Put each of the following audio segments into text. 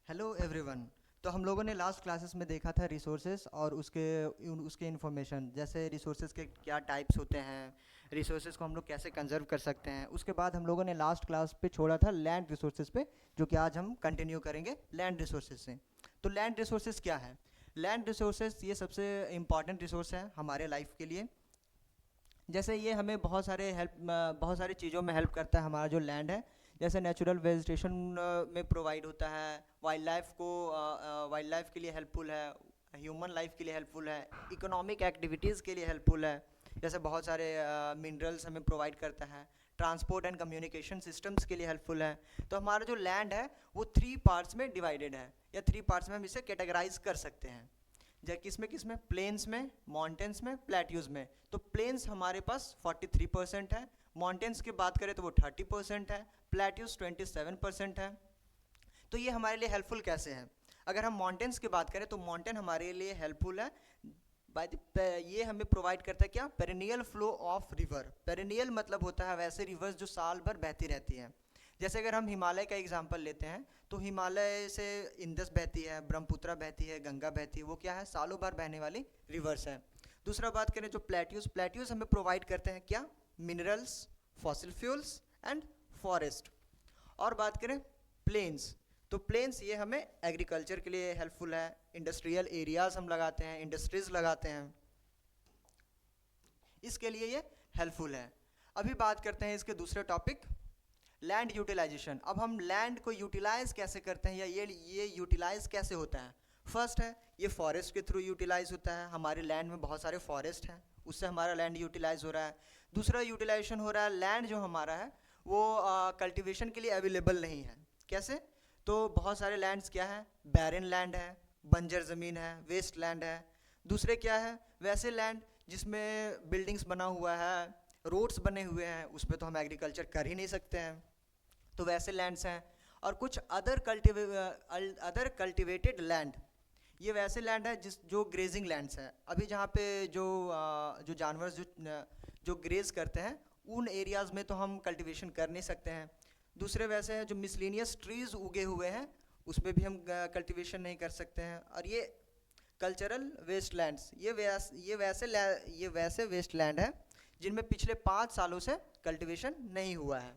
Hello everyone. तो हम लोगों ने लास्ट क्लासेस में देखा था रिसोर्सेज और उसके इन्फॉर्मेशन, जैसे रिसोर्सेज के क्या टाइप्स होते हैं, रिसोर्सेज को हम लोग कैसे कंजर्व कर सकते हैं। उसके बाद हम लोगों ने लास्ट क्लास पे छोड़ा था लैंड रिसोर्सेज पे, जो कि आज हम कंटिन्यू करेंगे लैंड रिसोर्सेज से। तो लैंड रिसोर्सेज क्या है? लैंड रिसोर्सेज ये सबसे इम्पॉर्टेंट रिसोर्स है हमारे लाइफ के लिए। जैसे ये हमें बहुत सारी चीज़ों में हेल्प करता है, हमारा जो लैंड है। जैसे नेचुरल वेजिटेशन में प्रोवाइड होता है, वाइल्ड लाइफ के लिए हेल्पफुल है, ह्यूमन लाइफ के लिए हेल्पफुल है, इकोनॉमिक एक्टिविटीज़ के लिए हेल्पफुल है। जैसे बहुत सारे मिनरल्स हमें प्रोवाइड करता है, ट्रांसपोर्ट एंड कम्युनिकेशन सिस्टम्स के लिए हेल्पफुल है। तो हमारा जो लैंड है वो 3 पार्ट्स में डिवाइडेड है, या 3 पार्ट्स में हम इसे कैटेगराइज कर सकते हैं। किस में प्लेन्स में, माउंटेन्स में, प्लेट्यूज में। तो प्लेन्स हमारे पास 43% है, माउंटेन्स की बात करें तो वो 30% है, प्लेट्यूज 27% है। तो ये हमारे लिए हेल्पफुल कैसे हैं? अगर हम माउंटेन्स की बात करें तो माउंटेन हमारे लिए हेल्पफुल है बाय ये हमें प्रोवाइड करता है क्या? Perennial flow of river. Perennial मतलब होता है वैसे रिवर्स जो साल भर बहती रहती हैं। जैसे अगर हम हिमालय का एग्जांपल लेते हैं तो हिमालय से इंदस बहती है, ब्रह्मपुत्रा बहती है, गंगा बहती है। वो क्या है? सालों भर बहने वाली रिवर्स है। दूसरा बात करें जो प्लेट्यूज, प्लेट्यूज हमें प्रोवाइड करते हैं क्या? Minerals, fossil fuels and forest. और बात करें प्लेन्स, तो प्लेन्स ये हमें एग्रीकल्चर के लिए हेल्पफुल है, इंडस्ट्रियल एरियाज हम लगाते हैं, इंडस्ट्रीज लगाते हैं, इसके लिए ये हेल्पफुल है। अभी बात करते हैं इसके दूसरे टॉपिक, लैंड यूटिलाइजेशन। अब हम लैंड को यूटिलाइज कैसे करते हैं, या ये यूटिलाइज कैसे होता है? फर्स्ट है ये फॉरेस्ट के थ्रू यूटिलाइज होता है। हमारे लैंड में बहुत सारे फॉरेस्ट हैं, उससे हमारा लैंड यूटिलाइज हो रहा है। दूसरा यूटिलाइजेशन हो रहा है लैंड जो हमारा है वो कल्टीवेशन के लिए अवेलेबल नहीं है। कैसे? तो बहुत सारे लैंड्स क्या है? बैरन लैंड है, बंजर ज़मीन है, वेस्ट लैंड है। दूसरे क्या है? वैसे लैंड जिसमें बिल्डिंग्स बना हुआ है, रोड्स बने हुए हैं, उस पर तो हम एग्रीकल्चर कर ही नहीं सकते हैं, तो वैसे लैंड्स हैं। और कुछ अदर कल्टिवेटेड लैंड, ये वैसे लैंड है जो ग्रेजिंग लैंड्स हैं। अभी जहाँ पे जो जानवर जो ग्रेज करते हैं उन एरियाज़ में तो हम कल्टीवेशन कर नहीं सकते हैं। दूसरे वैसे हैं जो मिसलिनियस ट्रीज उगे हुए हैं, उसमें भी हम कल्टीवेशन नहीं कर सकते हैं। और ये कल्चरल वेस्ट लैंड्स, ये वैसे वेस्ट लैंड है जिनमें पिछले 5 सालों से कल्टीवेशन नहीं हुआ है।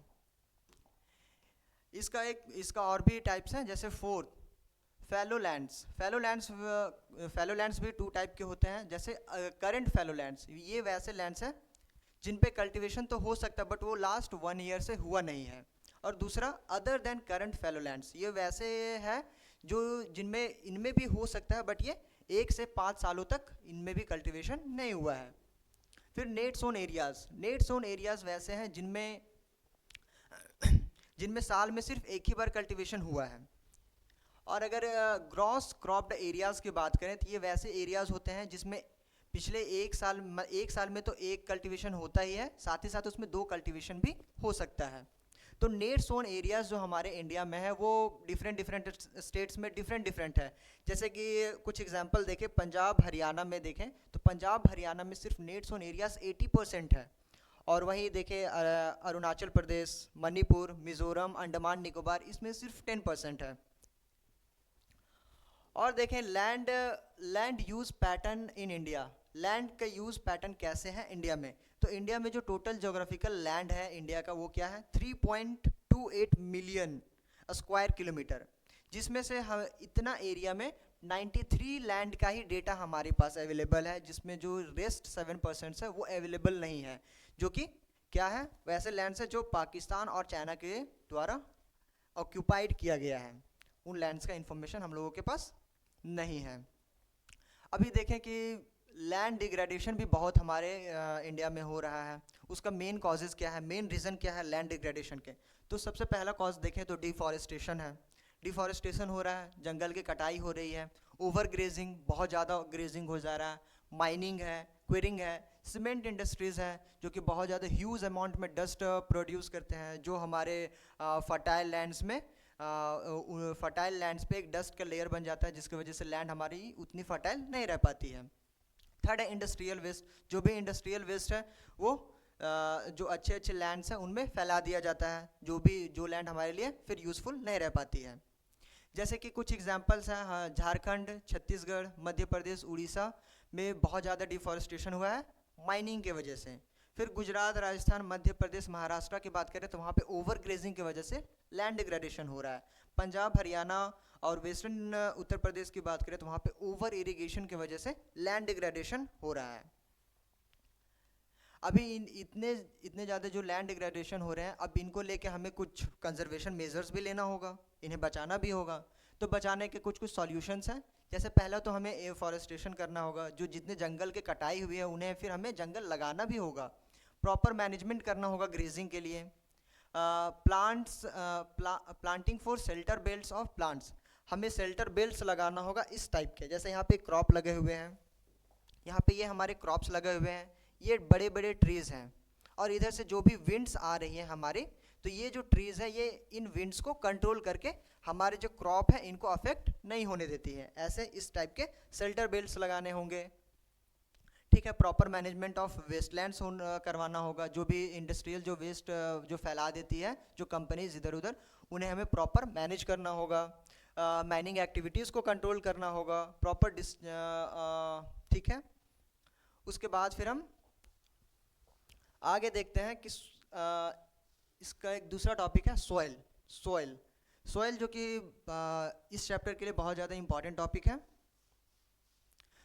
इसका और भी टाइप्स हैं, जैसे फोर्थ फैलो लैंड्स। फैलो लैंड्स भी 2 टाइप के होते हैं। जैसे करंट फैलो लैंड्स, ये वैसे लैंड्स हैं जिन पे कल्टीवेशन तो हो सकता है बट वो लास्ट 1 ईयर से हुआ नहीं है। और दूसरा other than current fallow lands, ये वैसे है जो जिनमें इनमें भी हो सकता है बट ये 1 से 5 सालों तक इनमें भी कल्टीवेशन नहीं हुआ है। फिर नेट सोन एरियाज वैसे हैं जिनमें जिनमें साल में सिर्फ एक ही बार कल्टीवेशन हुआ है। और अगर ग्रॉस क्रॉप्ड एरियाज़ की बात करें तो ये वैसे एरियाज़ होते हैं जिसमें पिछले एक साल में तो एक कल्टीवेशन होता ही है, साथ ही साथ उसमें 2 कल्टीवेशन भी हो सकता है। तो नेट सोन एरियाज़ जो हमारे इंडिया में है वो डिफरेंट स्टेट्स में डिफरेंट है। जैसे कि कुछ एग्जांपल देखें, पंजाब हरियाणा में देखें तो पंजाब हरियाणा में सिर्फ नेट सोन एरियाज़ 80% है। और वहीं देखें अरुणाचल प्रदेश, मणिपुर, मिज़ोरम, अंडमान निकोबार, इसमें सिर्फ 10% है। और देखें land use pattern in India. Land का यूज़ पैटर्न कैसे है इंडिया में? तो इंडिया में जो टोटल जोग्राफिकल लैंड है इंडिया का वो क्या है? 3.28 मिलियन स्क्वायर किलोमीटर, जिसमें से हम इतना एरिया में 93 लैंड का ही डेटा हमारे पास अवेलेबल है, जिसमें जो रेस्ट 7% है वो अवेलेबल नहीं है, जो कि क्या है? वैसे लैंड्स है जो पाकिस्तान और चाइना के द्वारा ऑक्यूपाइड किया गया है। उन लैंड्स का इंफॉर्मेशन हम लोगों के पास नहीं है। अभी देखें कि लैंड डिग्रेडेशन भी बहुत हमारे इंडिया में हो रहा है। उसका मेन कॉजेज़ क्या है, मेन रीज़न क्या है लैंड डिग्रेडेशन के? तो सबसे पहला कॉज देखें तो डिफॉरेस्टेशन है। डिफॉरेस्टेशन हो रहा है, जंगल की कटाई हो रही है, ओवर ग्रेजिंग, बहुत ज़्यादा ग्रेजिंग हो जा रहा है, माइनिंग है, क्वेरिंग है, सीमेंट इंडस्ट्रीज़ है जो कि बहुत ज़्यादा ह्यूज अमाउंट में डस्ट प्रोड्यूस करते हैं, जो हमारे फर्टाइल लैंड्स में फर्टाइल लैंड्स पे एक डस्ट का लेयर बन जाता है, जिसकी वजह से लैंड हमारी उतनी फर्टाइल नहीं रह पाती है। थर्ड है इंडस्ट्रियल वेस्ट। जो भी इंडस्ट्रियल वेस्ट है वो जो अच्छे लैंड्स हैं उनमें फैला दिया जाता है, जो लैंड हमारे लिए फिर यूज़फुल नहीं रह पाती है। जैसे कि कुछ एग्जांपल्स हैं, हाँ, झारखंड, छत्तीसगढ़, मध्य प्रदेश, उड़ीसा में बहुत ज़्यादा डिफॉरेस्टेशन हुआ है माइनिंग के वजह से। फिर गुजरात, राजस्थान, मध्य प्रदेश, महाराष्ट्र की बात करें तो वहाँ पे ओवर ग्रेजिंग की वजह से लैंड डिग्रेडेशन हो रहा है। पंजाब, हरियाणा और वेस्टर्न उत्तर प्रदेश की बात करें तो वहाँ पे ओवर इरिगेशन की वजह से लैंड डिग्रेडेशन हो रहा है। अभी इतने इतने ज़्यादा जो लैंड डिग्रेडेशन हो रहे हैं, अब इनको लेके हमें कुछ कंजर्वेशन मेजर्स भी लेना होगा, इन्हें बचाना भी होगा। तो बचाने के कुछ कुछ सॉल्यूशंस हैं। जैसे पहला तो हमें एफॉरेस्टेशन करना होगा, जो जितने जंगल के कटाई हुई है उन्हें फिर हमें जंगल लगाना भी होगा। प्रॉपर मैनेजमेंट करना होगा ग्रेजिंग के लिए। Planting for shelter belts of plants, हमें शेल्टर बेल्ट्स लगाना होगा इस टाइप के। जैसे यहाँ पे क्रॉप लगे हुए हैं, यहाँ पे ये हमारे क्रॉप्स लगे हुए हैं, ये बड़े बड़े ट्रीज़ हैं, और इधर से जो भी विंड्स आ रही हैं हमारे, तो ये जो ट्रीज़ है ये इन विंड्स को कंट्रोल करके हमारे जो क्रॉप है इनको अफेक्ट नहीं होने देती है। ऐसे इस टाइप के शेल्टर बेल्ट्स लगाने होंगे। ठीक है, प्रॉपर मैनेजमेंट ऑफ वेस्टलैंड्स करवाना होगा। जो भी इंडस्ट्रियल जो वेस्ट जो फैला देती है जो कंपनीज इधर उधर, उन्हें हमें प्रॉपर मैनेज करना होगा। माइनिंग एक्टिविटीज़ को कंट्रोल करना होगा प्रॉपर ठीक है। उसके बाद फिर हम आगे देखते हैं कि इसका एक दूसरा टॉपिक है सॉइल। सॉइल जो कि इस चैप्टर के लिए बहुत ज़्यादा इम्पॉर्टेंट टॉपिक है।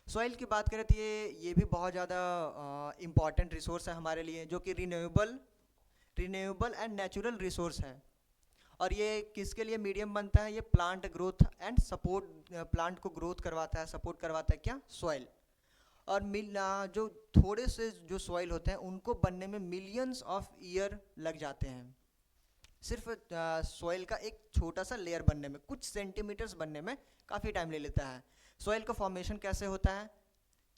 सॉइल की बात करें तो ये भी बहुत ज़्यादा इम्पॉर्टेंट रिसोर्स है हमारे लिए, जो कि रिन्यूएबल एंड नेचुरल रिसोर्स है। और ये किसके लिए मीडियम बनता है? ये plant growth and support, plant को ग्रोथ करवाता है, सपोर्ट करवाता है क्या? सॉइल। और जो थोड़े से जो सॉइल होते हैं उनको बनने में मिलियंस ऑफ ईयर लग जाते हैं। सिर्फ सॉइल का एक छोटा सा लेयर बनने में, कुछ सेंटीमीटर्स बनने में काफ़ी टाइम ले लेता है। सॉइल का फॉर्मेशन कैसे होता है?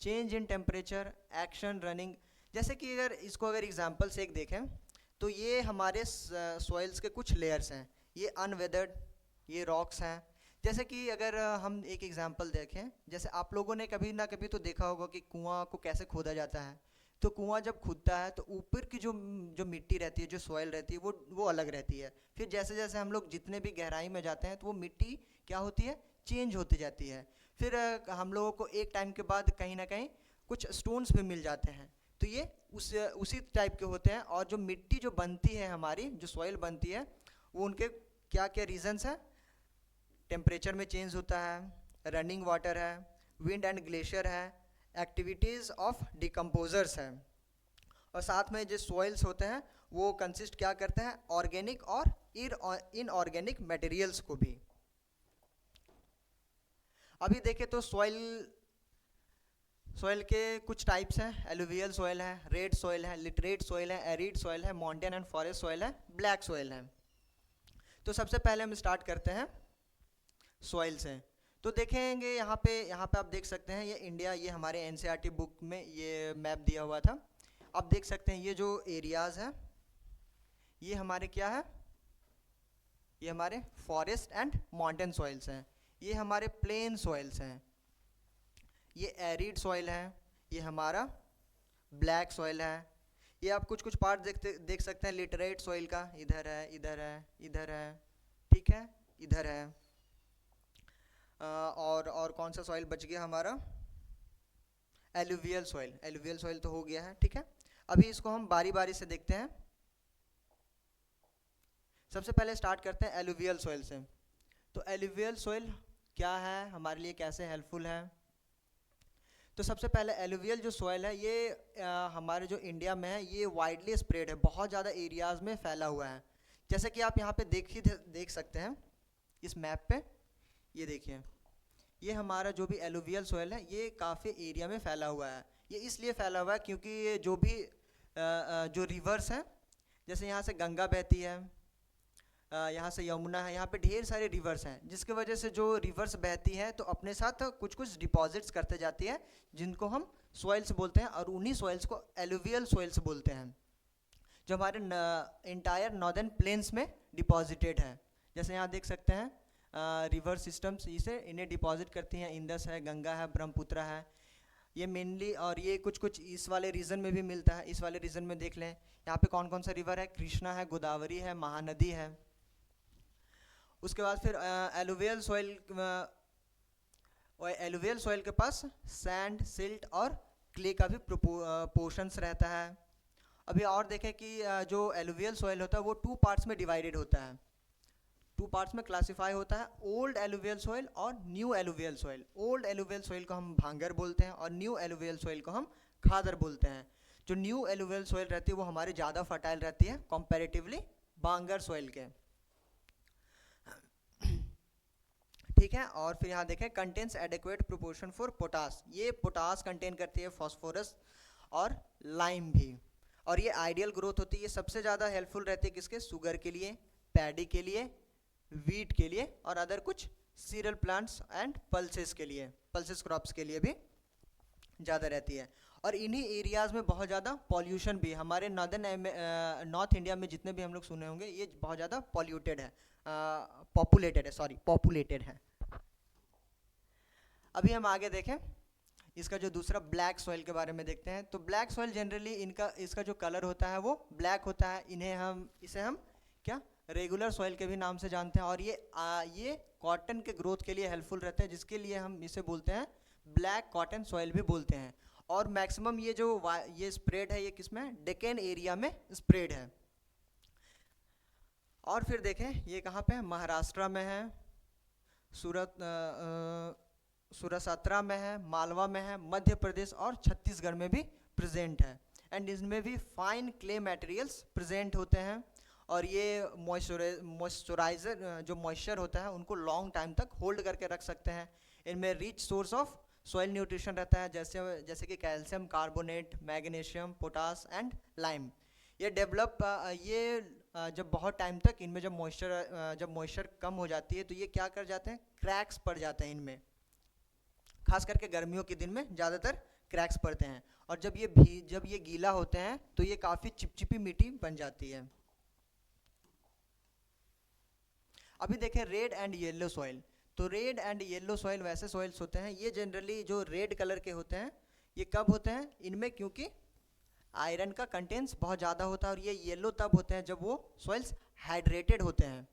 Change in temperature, action, running. जैसे कि अगर एग्जांपल से एक देखें तो ये हमारे सॉइल्स के कुछ लेयर्स हैं। ये अनवेदर्ड, ये रॉक्स हैं। जैसे कि अगर हम एक एग्जांपल देखें, जैसे आप लोगों ने कभी ना कभी तो देखा होगा कि कुआं को कैसे खोदा जाता है। तो कुआं जब खुदता है तो ऊपर की जो जो मिट्टी रहती है, जो सॉइल रहती है, वो अलग रहती है। फिर जैसे जैसे हम लोग जितने भी गहराई में जाते हैं तो वो मिट्टी क्या होती है? चेंज होती जाती है। फिर हम लोगों को एक टाइम के बाद कहीं ना कहीं कुछ स्टोन्स भी मिल जाते हैं। तो ये उसी टाइप के होते हैं। और जो मिट्टी जो बनती है हमारी, जो सॉइल बनती है, वो उनके क्या क्या रीजंस हैं? टेम्परेचर में चेंज होता है, रनिंग वाटर है, विंड एंड ग्लेशियर है, एक्टिविटीज़ ऑफ डिकम्पोजर्स हैं। और साथ में जो सॉइल्स होते हैं वो कंसिस्ट क्या करते हैं? ऑर्गेनिक और इनऑर्गेनिक मटेरियल्स को भी। अभी देखें तो सॉइल के कुछ टाइप्स हैं। एलुवियल सॉइल है, रेड सॉइल है, लिटरेट सॉइल है, एरिड सॉइल है, माउंटेन एंड फॉरेस्ट सॉइल है, ब्लैक सॉइल है। तो सबसे पहले हम स्टार्ट करते हैं सॉइल से। तो देखेंगे यहाँ पे आप देख सकते हैं ये इंडिया, ये हमारे एनसीईआरटी बुक में ये मैप दिया हुआ था। आप देख सकते हैं ये जो एरियाज़ हैं ये हमारे क्या है? ये हमारे फॉरेस्ट एंड माउंटेन सॉइल्स हैं। ये हमारे प्लेन सॉइल्स हैं। ये एरिड सॉइल है, ये हमारा ब्लैक सॉइल है। ये आप कुछ कुछ पार्ट देख सकते हैं लिटरेट सॉइल का, इधर है, इधर है, इधर है, ठीक है, इधर है। और कौन सा सॉइल बच गया हमारा? Alluvial soil. एलुवियल सॉइल तो हो गया है, ठीक है। अभी इसको हम बारी बारी से देखते हैं। सबसे पहले स्टार्ट करते हैं एलुवियल सॉइल से। तो एलुवियल सॉइल क्या है, हमारे लिए कैसे हेल्पफुल है? तो सबसे पहले एलुवियल जो सॉइल है ये हमारे जो इंडिया में है ये वाइडली स्प्रेड है, बहुत ज़्यादा एरियाज़ में फैला हुआ है। जैसे कि आप यहाँ पे देख सकते हैं इस मैप पे, ये देखिए, ये हमारा जो भी एलुवियल सॉइल है ये काफ़ी एरिया में फैला हुआ है। ये इसलिए फैला हुआ है क्योंकि ये जो भी जो रिवर्स हैं, जैसे यहाँ से गंगा बहती है, यहाँ से यमुना है, यहाँ पे ढेर सारे रिवर्स हैं, जिसकी वजह से जो रिवर्स बहती है तो अपने साथ कुछ कुछ डिपॉजिट्स करते जाती है, जिनको हम सॉइल्स बोलते हैं। और उन्हीं सॉइल्स को एलुवियल सॉइल्स बोलते हैं, जो हमारे इंटायर नॉर्दर्न प्लेन्स में डिपॉजिटेड है। जैसे यहाँ देख सकते हैं रिवर सिस्टम्स इसे इन्हें डिपॉजिट करती हैं। इंदस है, गंगा है, ब्रह्मपुत्र है, ये मेनली। और ये कुछ कुछ इस वाले रीजन में भी मिलता है। इस वाले रीजन में देख लें यहाँ पे कौन कौन सा रिवर है? कृष्णा है, गोदावरी है, महानदी है। उसके बाद फिर एलुवियल सॉइल, और एलुवियल सॉइल के पास सैंड, सिल्ट और क्ले का भी पोर्शंस रहता है। अभी और देखें कि जो एलुवियल सॉइल होता है वो 2 पार्ट्स में डिवाइडेड होता है, 2 पार्ट्स में क्लासिफाई होता है, ओल्ड एलुवियल सॉइल और new alluvial soil. Old alluvial soil को हम भांगर बोलते हैं और न्यू एलुवियल सॉइल को हम खादर बोलते हैं। जो न्यू एलुवियल सॉइल रहती है वो हमारी ज़्यादा फर्टाइल रहती है कंपैरेटिवली भांगर सॉइल के, ठीक है। और फिर यहाँ देखें contains adequate proportion for potash, ये पोटास कंटेन करती है, फॉस्फोरस और लाइम भी। और ये आइडियल ग्रोथ होती है, ये सबसे ज़्यादा हेल्पफुल रहती है किसके, शुगर के लिए, पैडी के लिए, वीट के लिए और अदर कुछ सीरियल प्लांट्स एंड पल्सेस के लिए, पल्सेस क्रॉप्स के लिए भी ज़्यादा रहती है। और इन्हीं एरियाज़ में बहुत ज़्यादा पॉल्यूशन भी, हमारे नॉर्थ इंडिया में जितने भी हम लोग सुने होंगे ये बहुत ज़्यादा पॉल्यूटेड है, पॉपुलेटेड है। अभी हम आगे देखें इसका जो दूसरा ब्लैक सॉइल के बारे में देखते हैं। तो ब्लैक सॉइल जनरली इसका जो कलर होता है वो ब्लैक होता है। इसे हम क्या रेगुलर सॉइल के भी नाम से जानते हैं। और ये कॉटन के ग्रोथ के लिए हेल्पफुल रहते हैं, जिसके लिए हम इसे बोलते हैं ब्लैक कॉटन सॉइल भी बोलते हैं। और मैक्सिमम ये स्प्रेड है, ये किसमें, डेक्कन एरिया में स्प्रेड है। और फिर देखें ये कहाँ पे है, महाराष्ट्र में है, सुरसत्रा में है, मालवा में है, मध्य प्रदेश और छत्तीसगढ़ में भी प्रेजेंट है। एंड इसमें भी फाइन क्ले मटेरियल्स प्रेजेंट होते हैं। और ये मॉइस्चराइजर जो मॉइस्चर होता है उनको लॉन्ग टाइम तक होल्ड करके रख सकते हैं। इनमें rich source of soil nutrition रहता है, जैसे कि calcium carbonate, magnesium, potash and lime. ये जब बहुत टाइम तक इनमें जब मॉइस्चर कम हो जाती है तो ये क्या कर जाते हैं, क्रैक्स पड़ जाते हैं इनमें, खास करके गर्मियों के दिन में ज़्यादातर क्रैक्स पड़ते हैं। और जब ये गीला होते हैं तो ये काफ़ी चिपचिपी मिट्टी बन जाती है। अभी देखें रेड एंड येलो सॉइल। तो रेड एंड येलो सॉइल वैसे सॉइल्स होते हैं, ये जनरली जो रेड कलर के होते हैं ये कब होते हैं, इनमें क्योंकि आयरन का कंटेंट्स बहुत ज़्यादा होता है। और ये येलो तब होते हैं जब वो सॉइल्स हाइड्रेटेड होते हैं।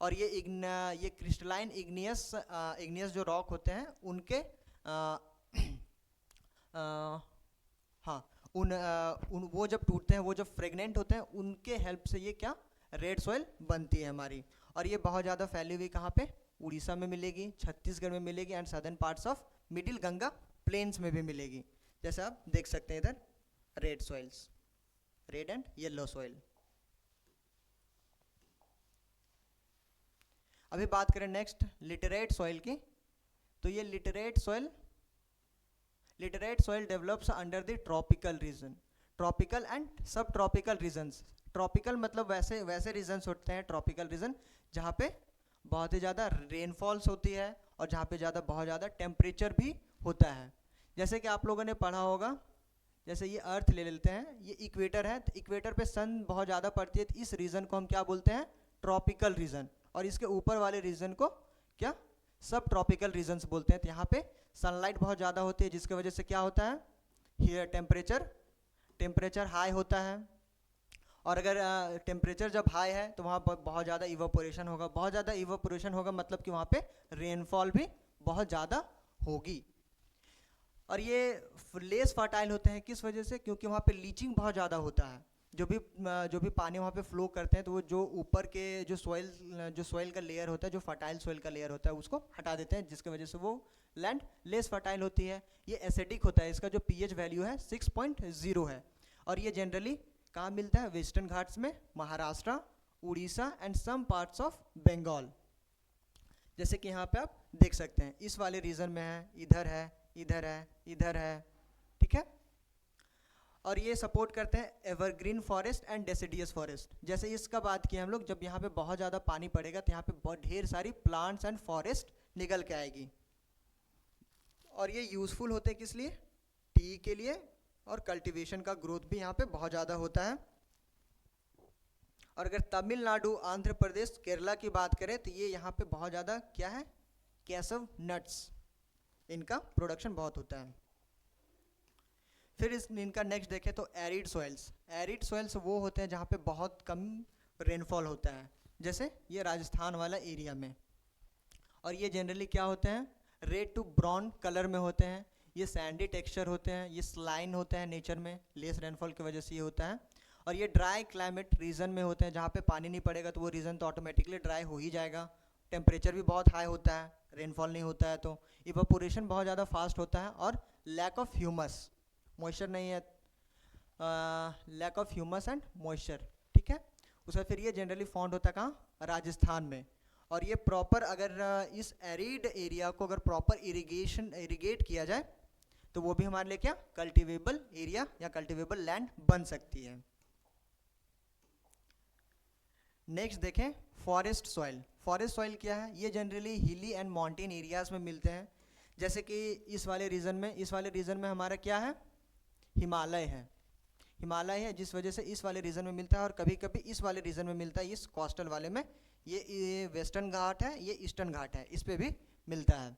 और ये क्रिस्टलाइन इग्नियस जो रॉक होते हैं उनके वो जब टूटते हैं, वो जब फ्रेगनेंट होते हैं, उनके हेल्प से ये क्या रेड सॉइल बनती है हमारी। और ये बहुत ज़्यादा फैली हुई कहाँ पे, उड़ीसा में मिलेगी, छत्तीसगढ़ में मिलेगी and southern parts of middle Ganga plains में भी मिलेगी। जैसे आप देख सकते हैं इधर red soils, red and yellow soil. अभी बात करें नेक्स्ट लिटरेट सॉइल की। तो ये laterite soil develops under the tropical region, tropical and subtropical regions. Tropical मतलब वैसे रीजन्स होते हैं, ट्रॉपिकल रीजन जहाँ पे बहुत ही ज़्यादा रेनफॉल्स होती है और जहाँ पे बहुत ज़्यादा टेम्परेचर भी होता है। जैसे कि आप लोगों ने पढ़ा होगा, जैसे ये अर्थ ले लेते हैं, ये इक्वेटर है, तो इक्वेटर पे सन बहुत ज़्यादा पड़ती है, तो इस रीजन को हम क्या बोलते हैं, ट्रॉपिकल रीजन। और इसके ऊपर वाले रीजन को क्या सब ट्रॉपिकल रीजन्स बोलते हैं। तो यहाँ पे सनलाइट बहुत ज़्यादा होती है, जिसकी वजह से क्या होता है, हियर टेम्परेचर हाई होता है। और अगर टेम्परेचर जब हाई है तो वहाँ बहुत ज़्यादा इवापोरेशन होगा, बहुत ज़्यादा इवापोरेशन होगा मतलब कि वहाँ पे रेनफॉल भी बहुत ज़्यादा होगी। और ये लेस फर्टाइल होते हैं, किस वजह से, क्योंकि वहाँ पे लीचिंग बहुत ज़्यादा होता है। जो भी पानी वहाँ पे फ्लो करते हैं तो वो जो ऊपर के जो सॉइल का लेयर होता है, जो फर्टाइल सॉइल का लेयर होता है, उसको हटा देते हैं, जिसकी वजह से वो लैंड लेस फर्टाइल होती है। ये एसिडिक होता है, इसका जो pH वैल्यू है 6.0 है। और ये जनरली कहाँ मिलता है, वेस्टर्न घाट्स में, Maharashtra, Orissa and some parts of Bengal. जैसे कि यहाँ पे आप देख सकते हैं इस वाले रीजन में है, इधर है, इधर है, इधर है, ठीक है। और ये सपोर्ट करते हैं evergreen forest and deciduous forest. जैसे इसका बात किया हम लोग, जब यहाँ पे बहुत ज़्यादा पानी पड़ेगा तो यहाँ पे बहुत ढेर सारी प्लांट्स एंड फॉरेस्ट निकल के आएगी। और ये यूज़फुल होते हैं किस लिए, टी के लिए, और कल्टीवेशन का ग्रोथ भी यहाँ पे बहुत ज़्यादा होता है। और अगर तमिलनाडु, आंध्र प्रदेश, केरला की बात करें तो ये यहाँ पे बहुत ज़्यादा क्या है, कैसव नट्स, इनका प्रोडक्शन बहुत होता है। फिर इनका नेक्स्ट देखें तो एरिड सॉइल्स। एरिड सॉइल्स वो होते हैं जहाँ पे बहुत कम रेनफॉल होता है, जैसे ये राजस्थान वाला एरिया में, और ये जनरली क्या होते हैं, रेड टू ब्राउन कलर में होते हैं, ये सैंडी टेक्सचर होते हैं, ये स्लाइन होते हैं नेचर में, लेस रेनफॉल की वजह से ये होता है। और ये ड्राई क्लाइमेट रीजन में होते हैं, जहाँ पे पानी नहीं पड़ेगा तो वो रीजन तो ऑटोमेटिकली ड्राई हो ही जाएगा। टेम्परेचर भी बहुत हाई होता है, रेनफॉल नहीं होता है तो इवापोरेशन बहुत ज़्यादा फास्ट होता है, और लैक ऑफ ह्यूमस, मॉइस्चर नहीं है, lack of humus and moisture, ठीक है। उसका फिर ये जनरली फाउंड होता है कहाँ, राजस्थान में। और ये प्रॉपर अगर इस एरिड एरिया को अगर प्रॉपर इरिगेट किया जाए तो वो भी हमारे लिए क्या, कल्टिवेबल एरिया या कल्टिवेबल लैंड बन सकती है। नेक्स्ट देखें फॉरेस्ट सॉइल। फॉरेस्ट सॉइल क्या है, ये जनरली हिली एंड माउंटेन एरियाज में मिलते हैं। जैसे कि इस वाले रीजन में हमारा क्या है, हिमालय है, जिस वजह से इस वाले रीजन में मिलता है, और कभी कभी इस वाले रीजन में मिलता है, इस कोस्टल वाले में। ये वेस्टर्न घाट है, ये ईस्टर्न घाट है, इस पे भी मिलता है।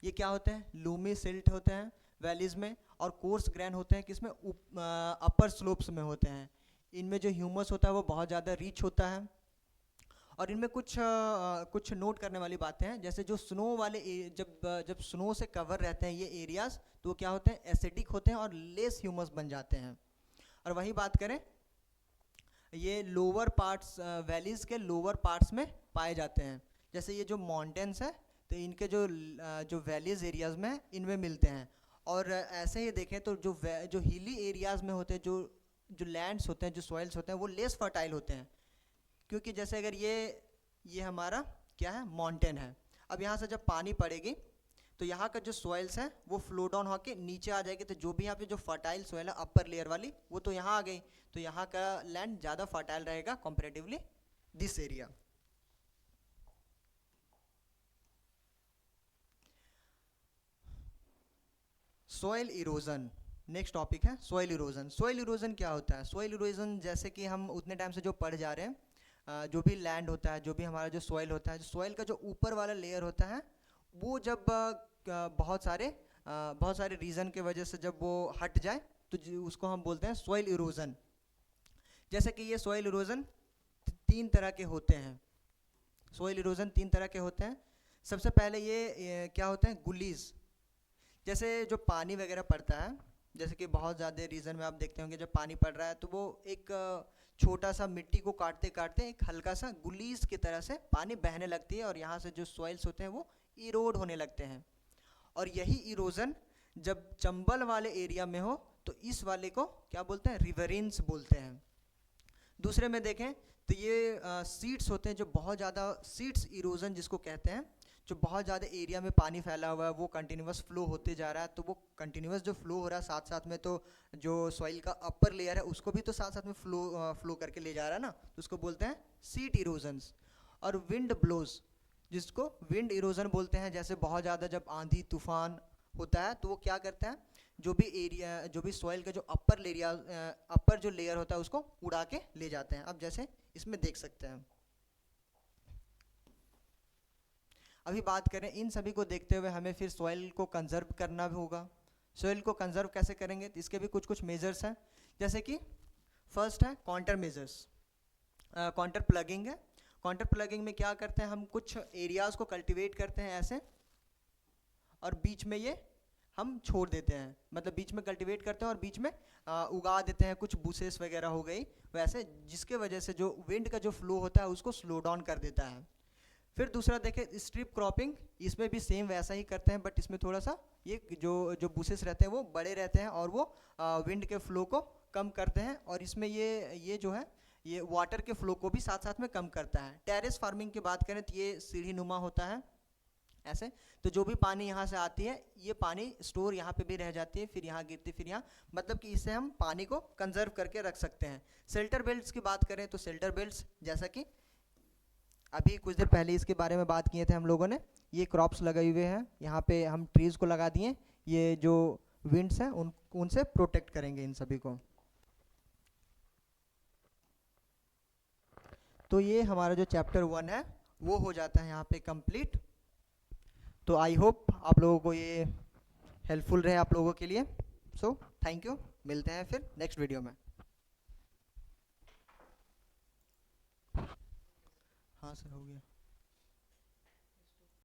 ये क्या होते हैं, लूमी सिल्ट होते हैं वैलीज में, और कोर्स ग्रैन होते हैं किसमें, अपर स्लोप्स में होते हैं। इनमें जो ह्यूमस होता है वो बहुत ज़्यादा रिच होता है। और इनमें कुछ नोट करने वाली बातें हैं, जैसे जो स्नो वाले जब स्नो से कवर रहते हैं ये एरियाज, तो वो क्या होते हैं, एसिडिक होते हैं और लेस ह्यूमस बन जाते हैं। और वही बात करें, ये लोअर पार्ट्स, वैलीज के लोअर पार्ट्स में पाए जाते हैं। जैसे ये जो माउंटेन्स है तो इनके जो वैलीज एरियाज में इनमें मिलते हैं। और ऐसे ही देखें तो जो हिली एरियाज में होते हैं, जो लैंड्स होते हैं, जो सॉइल्स होते हैं, वो लेस फर्टाइल होते हैं। क्योंकि जैसे अगर ये हमारा क्या है, माउंटेन है, अब यहाँ से जब पानी पड़ेगी तो यहाँ का जो सॉइल्स है वो फ्लो डाउन होकर नीचे आ जाएगी, तो जो भी यहाँ पे जो फर्टाइल सॉइल है अपर लेयर वाली, वो तो यहाँ आ गई, तो यहाँ का लैंड ज़्यादा फर्टाइल रहेगा comparatively this area. Soil erosion next topic है, सॉइल इरोजन। सॉइल इरोजन क्या होता है, सॉइल इरोजन जैसे कि हम उतने टाइम से जो पढ़ जा रहे हैं, जो भी लैंड होता है, जो भी हमारा जो सॉइल होता है, जो सॉइल का जो ऊपर वाला लेयर होता है, वो जब बहुत सारे रीज़न के वजह से जब वो हट जाए तो उसको हम बोलते हैं सॉइल इरोजन। जैसे कि ये सॉइल इरोजन 3 तरह के होते हैं। सॉइल इरोजन 3 तरह के होते हैं। सबसे पहले ये क्या होते हैं, गुलीज। जैसे जो पानी वगैरह पड़ता है, जैसे कि बहुत ज़्यादा रीजन में आप देखते होंगे जब पानी पड़ रहा है तो वो एक छोटा सा मिट्टी को काटते काटते एक हल्का सा गुलीज की तरह से पानी बहने लगती है, और यहाँ से जो सॉइल्स होते हैं वो इरोड होने लगते हैं। और यही इरोजन जब चंबल वाले एरिया में हो तो इस वाले को क्या बोलते हैं, रिवरिन्स बोलते हैं। दूसरे में देखें तो ये सीड्स होते हैं, जो बहुत ज़्यादा सीड्स इरोजन जिसको कहते हैं, जो बहुत ज़्यादा एरिया में पानी फैला हुआ है, वो कंटिन्यूस फ्लो होते जा रहा है, तो वो कंटिन्यूस जो फ्लो हो रहा है साथ साथ में, तो जो सॉइल का अपर लेयर है उसको भी तो साथ साथ में फ्लो करके ले जा रहा है ना, तो उसको बोलते हैं सीड इरोजन्स। और विंड ब्लोज, जिसको विंड इरोजन बोलते हैं, जैसे बहुत ज़्यादा जब आंधी तूफान होता है तो वो क्या करता है, जो भी सॉइल का जो अपर जो लेयर होता है उसको उड़ा के ले जाते हैं। अब जैसे इसमें देख सकते हैं, अभी बात करें इन सभी को देखते हुए हमें फिर सॉइल को कंजर्व करना भी होगा। सॉइल को कंजर्व कैसे करेंगे, तो इसके भी कुछ मेजर्स हैं। जैसे कि फर्स्ट है काउंटर मेजर्स, काउंटर प्लगिंग है। काउंटर प्लगिंग में क्या करते हैं, हम कुछ एरियाज को कल्टीवेट करते हैं ऐसे, और बीच में ये हम छोड़ देते हैं, मतलब बीच में कल्टीवेट करते हैं और बीच में उगा देते हैं, कुछ बुसेस वगैरह हो गई वैसे, जिसके वजह से जो विंड का जो फ्लो होता है उसको स्लो डाउन कर देता है। फिर दूसरा देखें स्ट्रिप क्रॉपिंग, इसमें भी सेम वैसा ही करते हैं, बट इसमें थोड़ा सा ये जो बुसेस रहते हैं वो बड़े रहते हैं और वो विंड के फ्लो को कम करते हैं, और इसमें ये जो है ये वाटर के फ्लो को भी साथ साथ में कम करता है। टेरेस फार्मिंग की बात करें तो ये सीढ़ी नुमा होता है ऐसे, तो जो भी पानी यहाँ से आती है ये पानी स्टोर यहाँ पे भी रह जाती है, फिर यहाँ गिरती, फिर यहाँ, मतलब कि इससे हम पानी को कंजर्व करके रख सकते हैं। शेल्टर बेल्ट्स की बात करें तो शेल्टर बेल्ट्स, जैसा कि अभी कुछ देर पहले इसके बारे में बात किए थे हम लोगों ने, ये क्रॉप्स लगाए हुए हैं, यहाँ पे हम ट्रीज़ को लगा दिए, ये जो विंड्स हैं उनसे प्रोटेक्ट करेंगे इन सभी को। तो ये हमारा जो चैप्टर 1 है वो हो जाता है यहाँ पे कंप्लीट। तो आई होप आप लोगों को ये हेल्पफुल रहे आप लोगों के लिए। सो थैंक यू, मिलते हैं फिर नेक्स्ट वीडियो में। हाँ सर, हो गया।